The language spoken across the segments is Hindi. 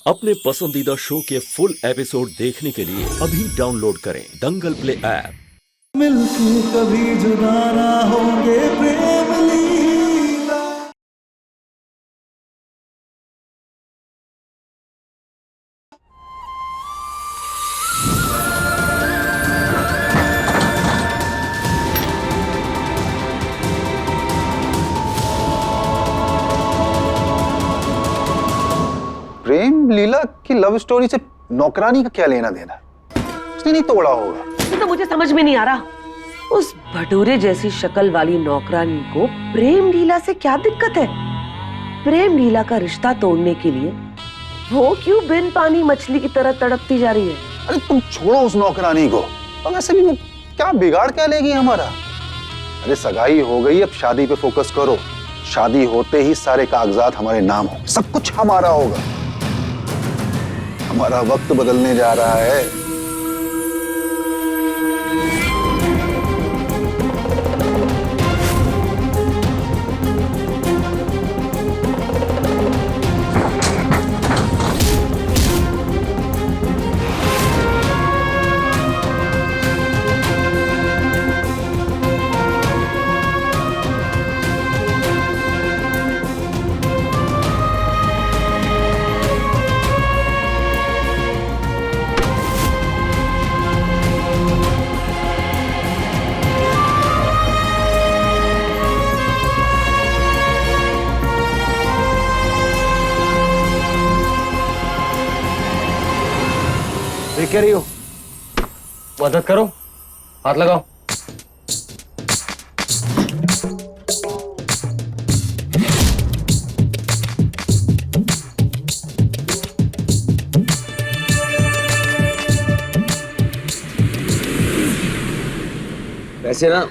अपने पसंदीदा शो के फुल एपिसोड देखने के लिए अभी डाउनलोड करें दंगल प्ले ऐप। मिलके कभी जुदा ना होंगे प्रेम लीला। प्रेम लीला की लव स्टोरी से नौकरानी का क्या लेना देना? उसने नहीं तोड़ा होगा। ये तो मुझे समझ में नहीं आ रहा, उस भटूरे जैसी शक्ल वाली नौकरानी को प्रेम लीला से क्या दिक्कत है? प्रेम लीला का रिश्ता तोड़ने के लिए वो क्यों बिन पानी मछली की तरह तड़पती जा रही है? अरे तुम छोड़ो उस नौकरानी को। और वैसे भी वो क्या बिगाड़ क्या लेगी हमारा? अरे सगाई हो गई, अब शादी पे फोकस करो। शादी होते ही सारे कागजात हमारे नाम हो, सब कुछ हमारा होगा। हमारा वक्त बदलने जा रहा है। देख क्या रही हो? मदद करो, हाथ लगाओ। वैसे ना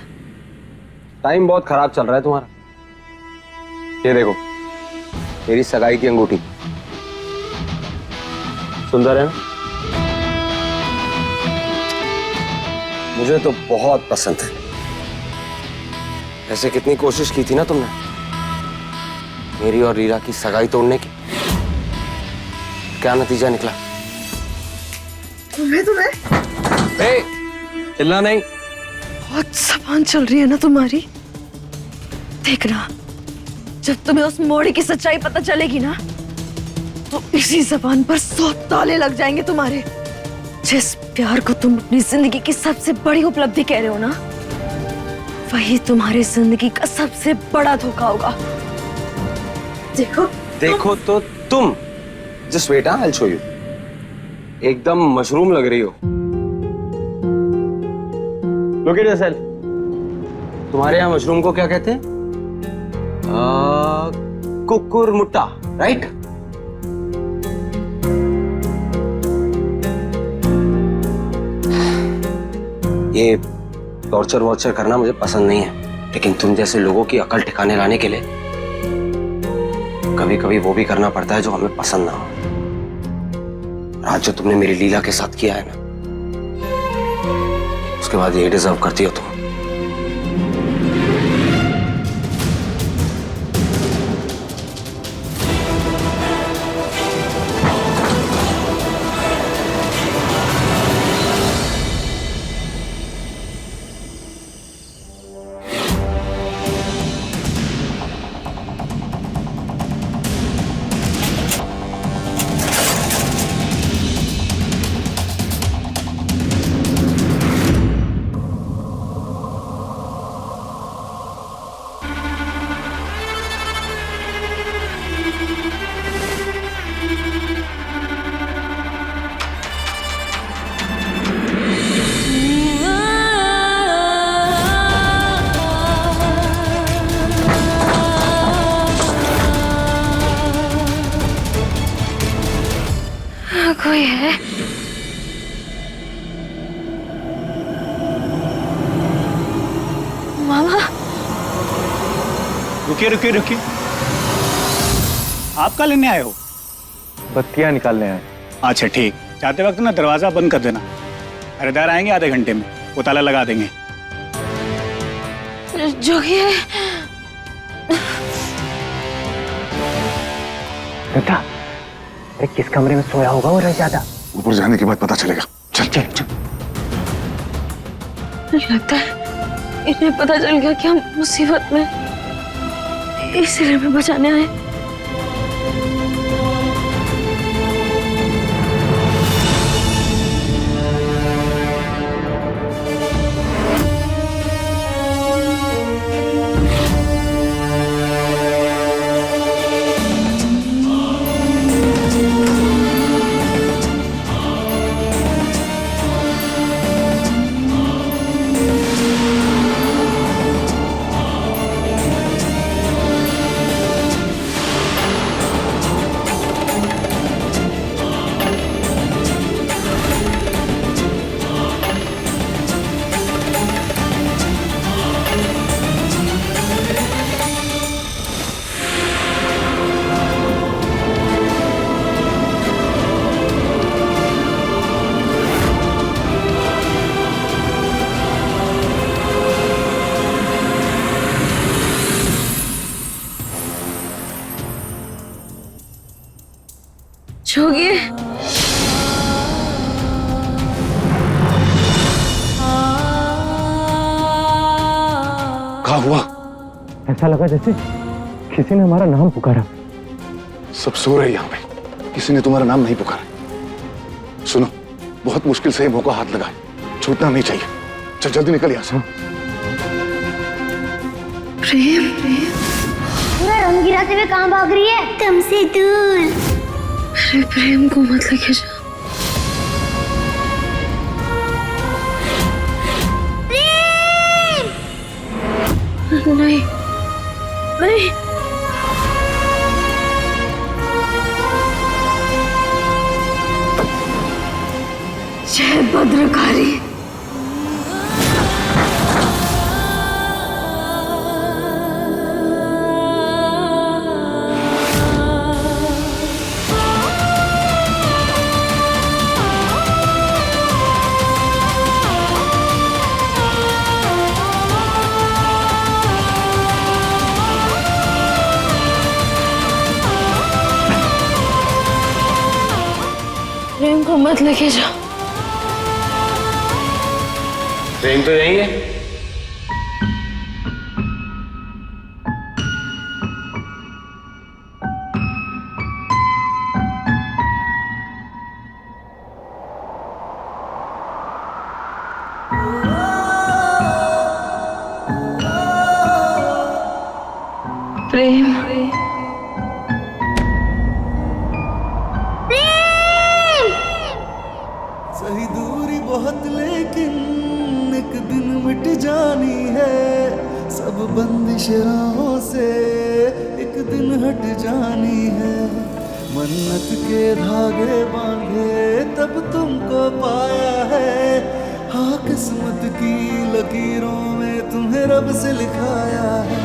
टाइम बहुत खराब चल रहा है तुम्हारा। ये देखो, मेरी सगाई की अंगूठी सुंदर है ना? मुझे तो बहुत पसंद है। ऐसे कितनी कोशिश की थी ना तुमने मेरी और रीरा की सगाई तोड़ने की, क्या नतीजा निकला? तुम्हें चिल्ला नहीं। बहुत जबान चल रही है ना तुम्हारी। देखना, जब तुम्हें उस मोड़ी की सच्चाई पता चलेगी ना, तो इसी जबान पर 100 ताले लग जाएंगे तुम्हारे। जिस प्यार को तुम अपनी जिंदगी की सबसे बड़ी उपलब्धि कह रहे हो ना, वही तुम्हारी जिंदगी का सबसे बड़ा धोखा होगा। देखो देखो तो तुम just wait, I show you. एकदम मशरूम लग रही हो। Look at yourself. तुम्हारे यहाँ मशरूम को क्या कहते हैं? कुकुरमुट्टा, राइट? ये टॉर्चर वॉर्चर करना मुझे पसंद नहीं है, लेकिन तुम जैसे लोगों की अकल ठिकाने लाने के लिए कभी कभी वो भी करना पड़ता है जो हमें पसंद ना हो। आज जो तुमने मेरी लीला के साथ किया है ना, उसके बाद ये डिजर्व करती हो तुम। कोई है? मामा, रुकिए रुकिए रुकिए, आप क्या लेने आए हो? बत्तियां निकालने आए। अच्छा ठीक, जाते वक्त ना दरवाजा बंद कर देना। खरीदार आएंगे आधे घंटे में, वो ताला लगा देंगे। जोगी है। बेटा अरे किस कमरे में सोया होगा वो रजादा? ऊपर जाने के बाद पता चलेगा। चल चल चल। लगता है इन्हें पता चल गया कि हम मुसीबत में, इसलिए हमें बचाने आए। जोगी, क्या हुआ? ऐसा लगा जैसे किसी ने हमारा नाम पुकारा। सब सो रहे यहाँ पे, किसी ने तुम्हारा नाम नहीं पुकारा। सुनो, बहुत मुश्किल से मौका हाथ लगा, छूटना नहीं चाहिए। चल जल्दी निकल यहाँ से। प्रेम, पूरा रंग गिराते हुए कहाँ भाग रही है? कम से दूर। अरे प्रेम को मत लेके जा। नहीं नहीं, जय भद्रकाली। प्रेम को मत लेके जा। प्रेम तो यही है। प्रेम, सही दूरी बहुत लेकिन एक दिन मिट जानी है। सब बंदिश राहों से एक दिन हट जानी है। मन्नत के धागे बांधे तब तुमको पाया है। हाँ, किस्मत की लकीरों में तुम्हें रब से लिखाया है।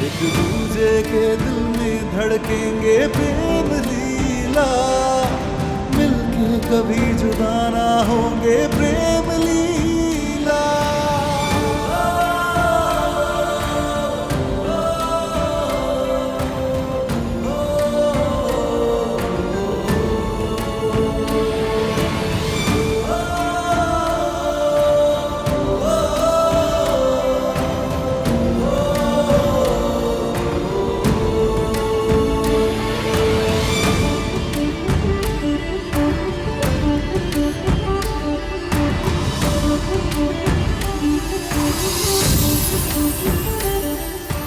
एक दूजे के दिल में धड़केंगे प्रेम लीला, मिलके कभी जुदा ना होंगे प्रेम लीला।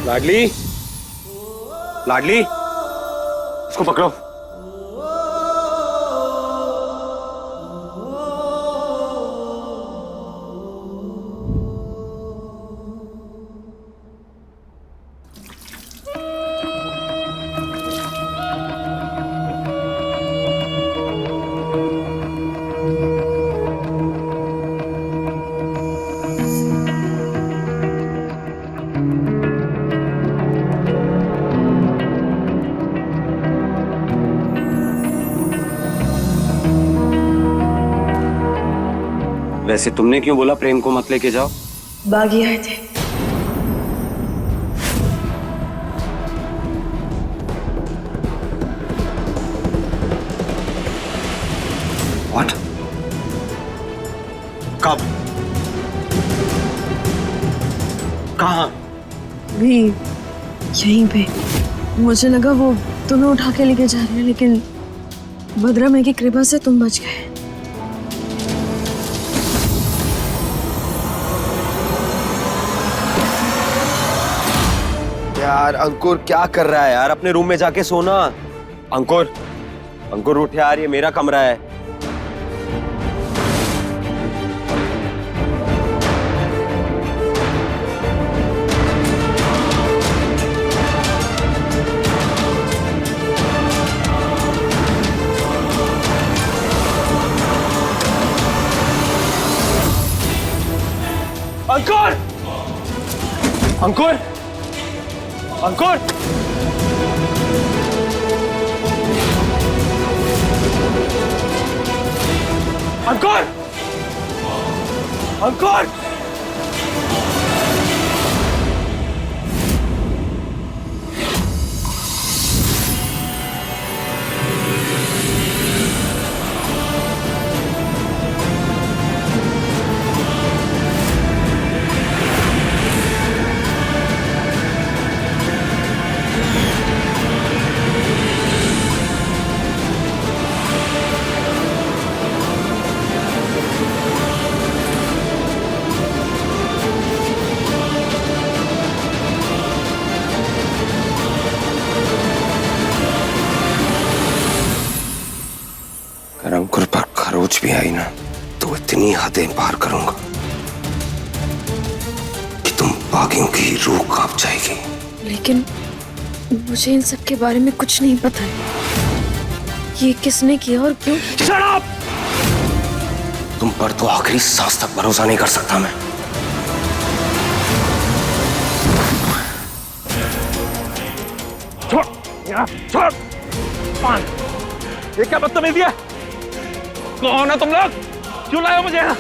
लाडली, लाडली, इसको पकड़ो। वैसे तुमने क्यों बोला प्रेम को मत लेके जाओ? बागी आए थे। व्हाट? कब? कहाँ? भी यहीं पे। मुझे लगा वो तुम्हें उठा के लेके जा रहे हैं, लेकिन भद्रा माई की कृपा से तुम बच गए। यार अंकुर क्या कर रहा है यार? अपने रूम में जाके सोना। अंकुर, अंकुर उठ यार, ये मेरा कमरा है। अंकुर! अंकुर! अंकुर! अंकुर! अंकुर! अगर अंकुर पर खरोच भी आई ना तो इतनी हदें पार करूंगा कि तुम बागियों की रूह कांप जाएगी। लेकिन मुझे इन सब के बारे में कुछ नहीं पता है। ये किसने किया और क्यों? Shut up! तुम पर तो आखिरी सांस तक भरोसा नहीं कर सकता मैं। छोड़, छोड़। ये क्या बदतमीजी है? कौन है तुम लोग? क्यों लाए हो मुझे यहाँ?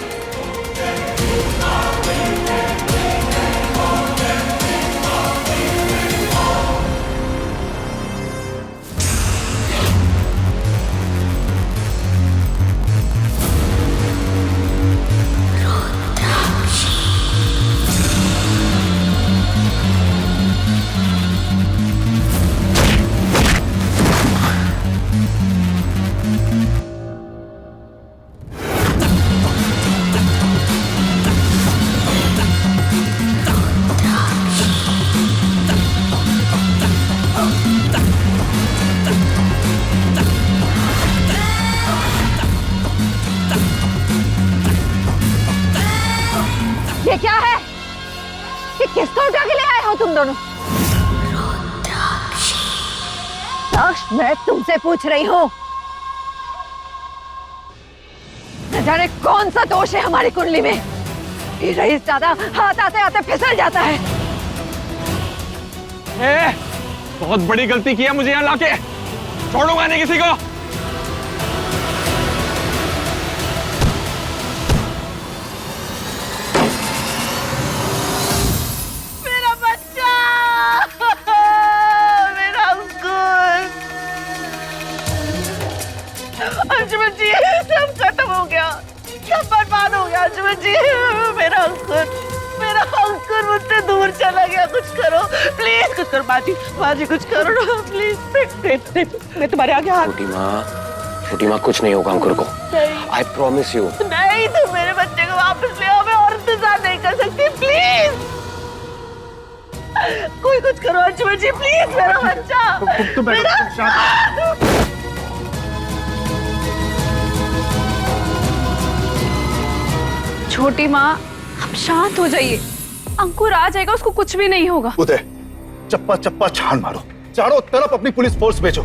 ये क्या है? ये किसको उठा के ले आए हो तुम दोनों? दक्ष, मैं तुमसे पूछ रही हूँ, न जाने कौन सा दोष है हमारी कुंडली में। ये रईस ज्यादा हाथ आते आते फिसल जाता है। बहुत बड़ी गलती की है मुझे यहाँ लाके। छोड़ूंगा नहीं किसी को। मेरा बच्चा, मेरा अंकुर। अंजुमन जी, सब खत्म हो गया, सब बर्बाद हो गया। अंजुमन जी, मेरा अंकुर मुझसे दूर चला गया। कुछ करो प्लीज, कुछ करो। बाजी कुछ करो ना प्लीज। मैं तुम्हारे आगे हाथ। छोटी माँ कुछ नहीं होगा अंकुर को। I promise you. नहीं, तुम मेरे बच्चे को वापस ले आओ। मैं और इंतजार नहीं कर सकती। प्लीज कोई कुछ करो अंजुमन जी, प्लीज। मेरा बच्चा, मेरा। छोटी माँ, आप शांत हो जाइए। अंकुर आ जाएगा, उसको कुछ भी नहीं होगा। उदय, चप्पा चप्पा छान मारो, चारों तरफ अपनी पुलिस फोर्स भेजो।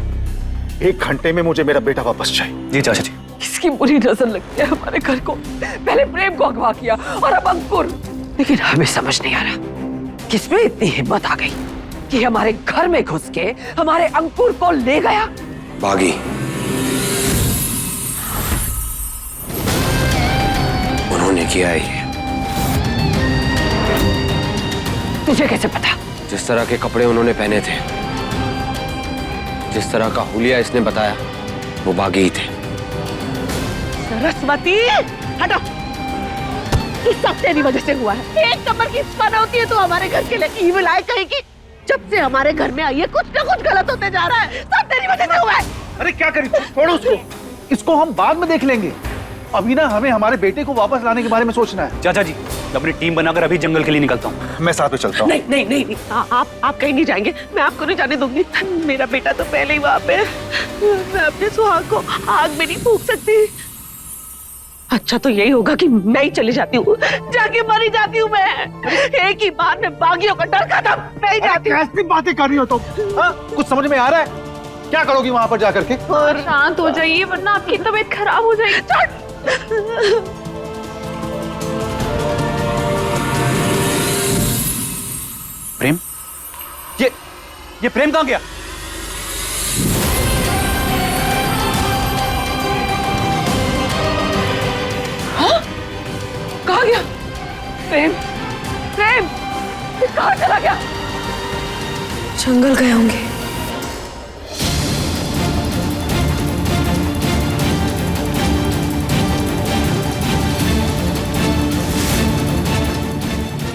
1 घंटे में मुझे मेरा बेटा वापस चाहिए। जी चाचा जी। इसकी बुरी नजर लगती है हमारे घर को। पहले प्रेम को अगवा किया और अब अंकुर। लेकिन हमें समझ नहीं आ रहा किसमें इतनी हिम्मत आ गई कि हमारे घर में घुस के हमारे अंकुर को ले गया। बागी, उन्होंने किया है ये। तुझे कैसे पता? जिस तरह के कपड़े उन्होंने पहने थे, जिस तरह का हुलिया इसने बताया, वो बागी ही थे। सरस्वती हटो, ये सब तेरी वजह से हुआ है। एक नंबर की फन होती है तो हमारे घर के लिए ईविल आए कहेगी। जब से हमारे घर में आई है कुछ ना कुछ गलत होते जा रहा है, सब तेरी वजह से हुआ है। अरे क्या करें, छोड़ो उसको, इसको हम बाद में देख लेंगे। अभी ना हमें हमारे बेटे को वापस लाने के बारे में सोचना है। चाचा जी, मैं अपनी टीम बनाकर अभी जंगल के लिए निकलता हूँ। मैं साथ में चलता हूँ। नहीं नहीं नहीं, नहीं। आप कहीं नहीं जाएंगे, मैं आपको नहीं जाने दूंगी। मेरा बेटा तो पहले ही वहां पे है। मैं अपने सुहाग को आग में नहीं फूंक सकती। अच्छा तो यही होगा कि मैं ही चली जाती हूँ, जाके मरी जाती हूँ मैं। एक ही बार में बागियों का डर खत्म, मैं ही जाती हूँ। कैसी बातें कर रही हो तुम? कुछ समझ में आ रहा है? क्या करोगी वहां पर जाकर के? शांत हो जाइए वरना आपकी तबीयत खराब हो जाएगी। प्रेम, ये प्रेम कहाँ गया? कहाँ गया प्रेम? प्रेम कहाँ चला गया? जंगल गए होंगे।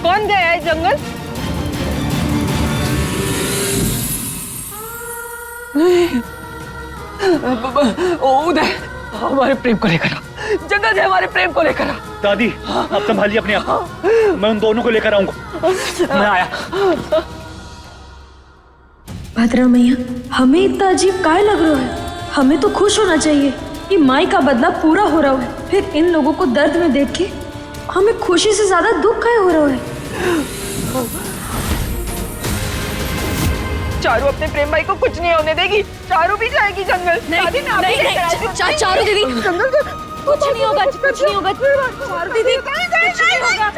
कौन गया है जंगल? उदय, हमारे प्रेम को लेकर आ। जंगल से हमारे प्रेम को लेकर आ। दादी, आप संभालिए अपने आप, मैं उन दोनों को लेकर आऊंगा। मैं आया। भद्रा मैया, हमें इतना अजीब काहे लग रहा है? हमें तो खुश होना चाहिए कि माई का बदला पूरा हो रहा है। फिर इन लोगों को दर्द में देख के हमें खुशी से ज्यादा दुख काहे हो रहा है? चारू अपने प्रेम भाई को कुछ नहीं होने देगी। चारू भी जाएगी जंगल। चारू दीदी, जंगल से कुछ नहीं होगा, कुछ नहीं होगा। चारू दीदी, कुछ नहीं होगा।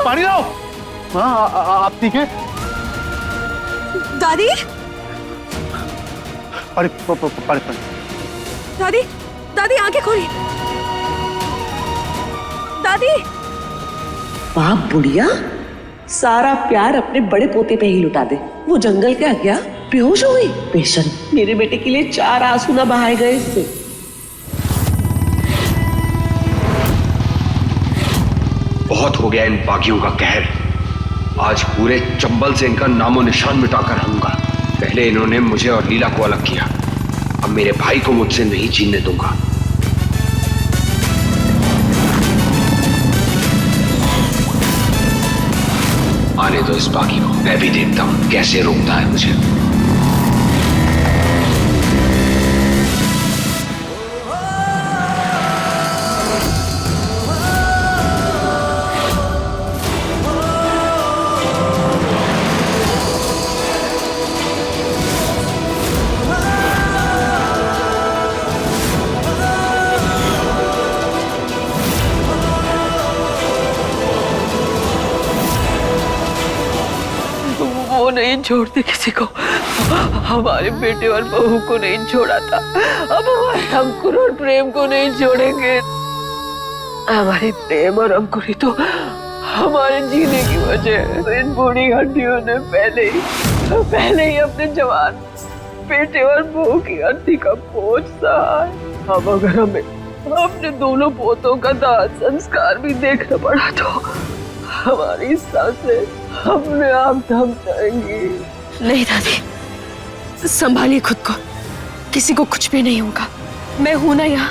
पानी लाओ। हाँ, आप ठीक है? दादी, पानी। दादी, दादी आंखें खोली। दादी, बाप बुढ़िया सारा प्यार अपने बड़े पोते पे ही लुटा दे। वो जंगल क्या गया, बेहोश हो गई। पेशेंट, मेरे बेटे के लिए 4 आंसू ना बहाए गए इससे। बहुत हो गया इन बागियों का कहर। आज पूरे चंबल से इनका नामो निशान मिटाकर रहूंगा। पहले इन्होंने मुझे और लीला को अलग किया, अब मेरे भाई को मुझसे नहीं जीने दूंगा। आने दो इस बागी को, मैं भी देखता हूं कैसे रोकता है मुझे। वो नहीं छोड़ते किसी को, हमारे बेटे और बहू को नहीं छोड़ा था, अब हमारे अंकुर और प्रेम को नहीं छोड़ेंगे। हमारे प्रेम और अंकुर ही तो हमारे जीने की वजह है। इन बूढ़ी हड्डियों ने पहले ही अपने जवान बेटे और बहू की अर्थी का बोझ सहा है। अब अगर हमें अपने दोनों पोतों का दाह संस्कार भी देखना पड़ा तो हमारी सांसें अपने आप थम जाएंगी। नहीं दादी, संभालिए खुद को, किसी को कुछ भी नहीं होगा। मैं हूं ना यहाँ,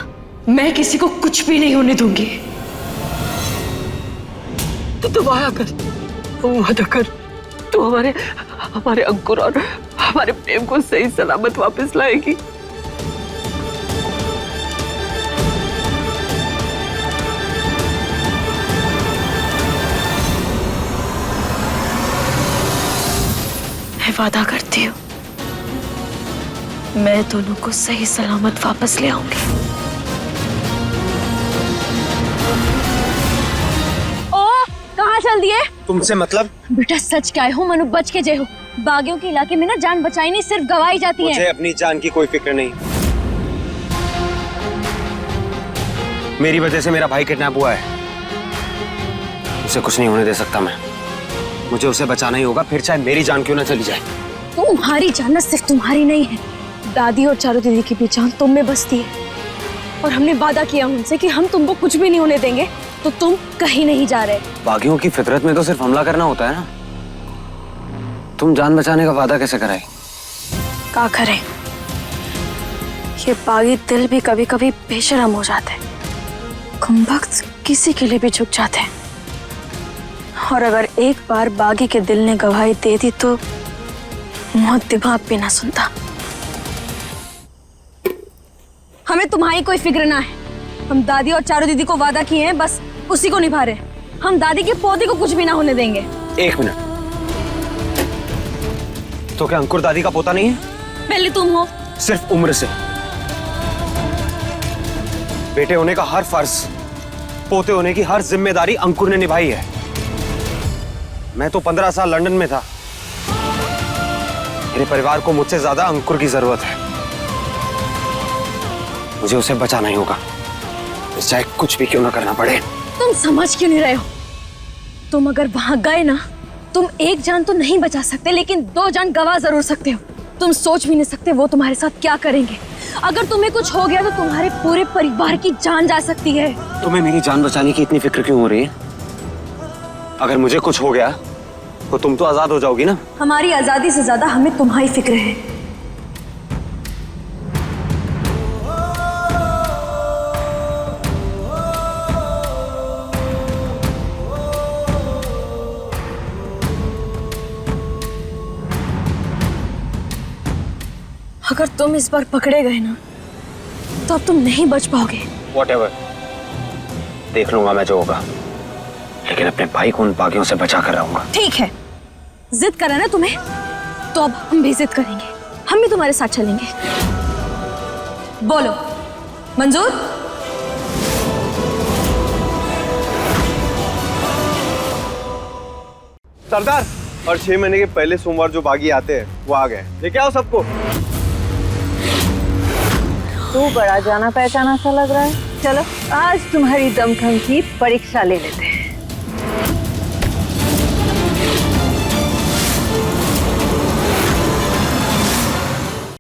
मैं किसी को कुछ भी नहीं होने दूंगी। तो तुम आया कर, वादा कर, तू हमारे अंकुर और हमारे प्रेम को सही सलामत वापस लाएगी। मैं वादा करती हूँ, मैं दोनों को सही सलामत वापस ले आऊंगी। ओ, कहाँ चल दिए? तुमसे मतलब? बेटा सच क्या हो, मनु बच के जे हो। बागियों के इलाके में ना जान बचाई नहीं, सिर्फ गवाई जाती है। मुझे अपनी जान की कोई फिक्र नहीं। मेरी वजह से मेरा भाई किडनैप हुआ है, उसे कुछ नहीं होने दे सकता मैं। मुझे उसे बचाना ही होगा, फिर चाहे मेरी जान क्यों ना चली जाए। तुम्हारी जान ना सिर्फ तुम्हारी नहीं है, दादी और चारू दीदी की पहचान तुम में बसती है और हमने वादा किया उनसे कि हम तुमको कुछ भी नहीं होने देंगे, तो तुम कहीं नहीं जा रहे। बागियों की फितरत में तो सिर्फ हमला करना होता है ना। तुम जान बचाने का वादा कैसे कराए? क्या करें, ये बागी दिल भी कभी कभी बेशरम हो जाते हैं, कमबख्त किसी के लिए भी झुक जाते हैं। और अगर एक बार बागी के दिल ने गवाही दे दी तो मौत दिमाग भी ना सुनता। हमें तुम्हारी कोई फिक्र ना है, हम दादी और चारू दीदी को वादा किए हैं, बस उसी को निभा रहे हैं। हम दादी के पौधे को कुछ भी ना होने देंगे। एक मिनट, तो क्या अंकुर दादी का पोता नहीं है? पहले तुम हो। सिर्फ उम्र से। बेटे होने का हर फर्ज, पोते होने की हर जिम्मेदारी अंकुर ने निभाई है। मैं तो 15 साल लंदन में था। मेरे परिवार को मुझसे ज्यादा अंकुर की जरूरत है। मुझे उसे बचाना ही होगा, चाहे कुछ भी क्यों ना करना पड़े। तुम समझ क्यों नहीं रहे हो? तुम अगर वहां गए ना, तुम एक जान तो नहीं बचा सकते, लेकिन 2 जान गवा जरूर सकते हो। तुम सोच भी नहीं सकते वो तुम्हारे साथ क्या करेंगे। अगर तुम्हें कुछ हो गया तो तुम्हारे पूरे परिवार की जान जा सकती है। तुम्हें मेरी जान बचाने की इतनी फिक्र क्यों हो रही है? अगर मुझे कुछ हो गया तो तुम तो आजाद हो जाओगी ना। हमारी आजादी से ज्यादा हमें तुम्हारी फिक्र है। अगर तुम इस बार पकड़े गए ना, तो अब तुम नहीं बच पाओगे। Whatever, देख लूंगा मैं जो होगा, लेकिन अपने भाई को उन बागियों से बचा कर रहूंगा। ठीक है, जिद करा ना तुम्हें, तो अब हम भी जिद करेंगे। हम भी तुम्हारे साथ चलेंगे। बोलो, मंजूर? सरदार, और 6 महीने के पहले सोमवार जो बागी आते हैं वो आ गए। लेके आओ सबको। तू बड़ा जाना पहचाना सा लग रहा है। चलो आज तुम्हारी दमखम की परीक्षा ले लेते हैं।